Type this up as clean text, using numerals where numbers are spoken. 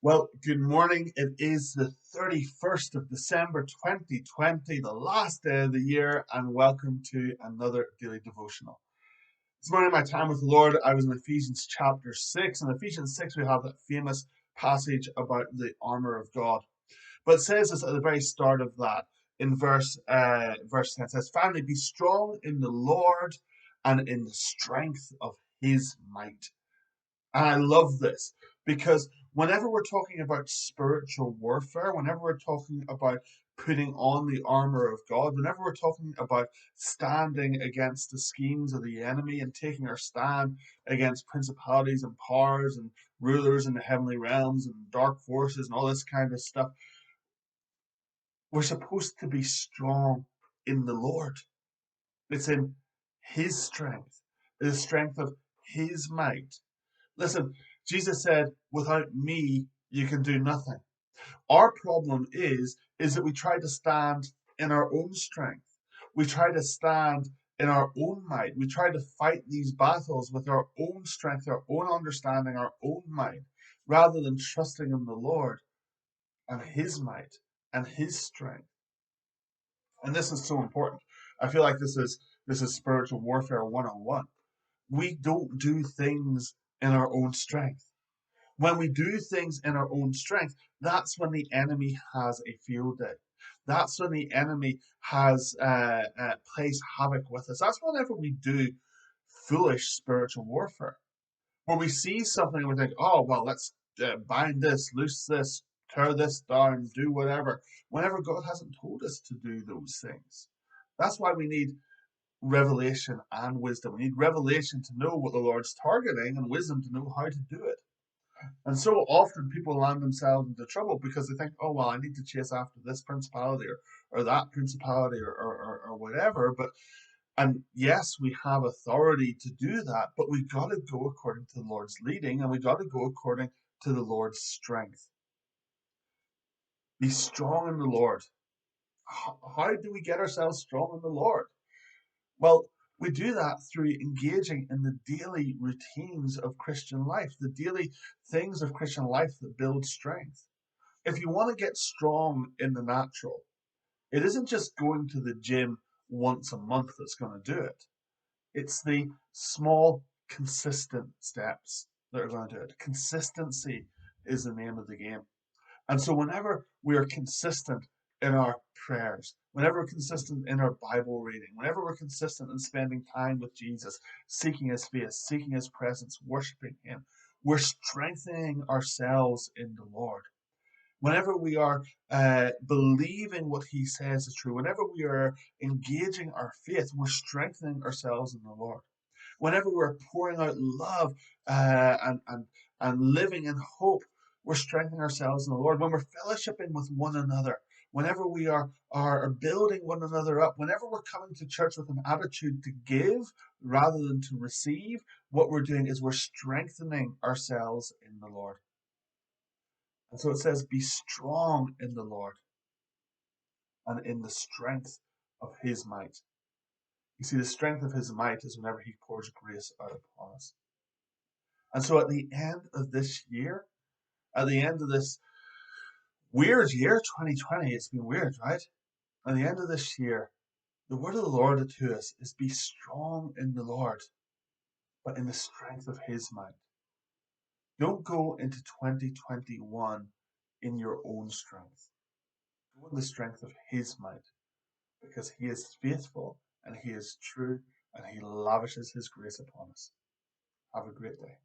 Well, good morning. It is the 31st of December 2020, the last day of the year, and welcome to another daily devotional. This morning, my time with the Lord, I was in Ephesians chapter 6. In Ephesians 6, we have that famous passage about the armor of God. But it says this at the very start of that, in verse 10, it says, Finally, be strong in the Lord and in the strength of his might. And I love this because whenever we're talking about spiritual warfare, whenever we're talking about putting on the armor of God, whenever we're talking about standing against the schemes of the enemy and taking our stand against principalities and powers and rulers in the heavenly realms and dark forces and all this kind of stuff, we're supposed to be strong in the Lord. It's in his strength, the strength of his might. Listen, Jesus said, without me, you can do nothing. Our problem is that we try to stand in our own strength. We try to stand in our own might. We try to fight these battles with our own strength, our own understanding, our own might, rather than trusting in the Lord and his might and his strength. And this is so important. I feel like this is spiritual warfare 101. We don't do things in our own strength. When we do things in our own strength, that's when the enemy has a field day. That's when the enemy has plays havoc with us. That's whenever we do foolish spiritual warfare, where we see something and we think, "Oh well, let's bind this, loose this, tear this down, do whatever." Whenever God hasn't told us to do those things, that's why we need revelation and wisdom. We need revelation to know what the Lord's targeting, and wisdom to know how to do it. And so often people land themselves into trouble because they think, oh, well, I need to chase after this principality or that principality or whatever. And yes, we have authority to do that, but we got to go according to the Lord's leading and we got to go according to the Lord's strength. Be strong in the Lord. How do we get ourselves strong in the Lord? Well, we do that through engaging in the daily routines of Christian life, the daily things of Christian life that build strength. If you want to get strong in the natural, it isn't just going to the gym once a month that's going to do it. It's the small, consistent steps that are going to do it. Consistency is the name of the game. And so, whenever we are consistent in our prayers, whenever we're consistent in our Bible reading, whenever we're consistent in spending time with Jesus, seeking his face, seeking his presence, worshiping him, we're strengthening ourselves in the Lord. Whenever we are believing what he says is true, whenever we are engaging our faith, we're strengthening ourselves in the Lord. Whenever we're pouring out love and living in hope, we're strengthening ourselves in the Lord. When we're fellowshipping with one another, whenever we are building one another up, whenever we're coming to church with an attitude to give rather than to receive, what we're doing is we're strengthening ourselves in the Lord. And so it says, be strong in the Lord and in the strength of his might. You see, the strength of his might is whenever he pours grace out upon us. And so at the end of this year, at the end of this weird year, 2020, it's been weird, right? At the end of this year, the word of the Lord to us is be strong in the Lord, but in the strength of his might. Don't go into 2021 in your own strength. Go in the strength of his might, because he is faithful and he is true and he lavishes his grace upon us. Have a great day.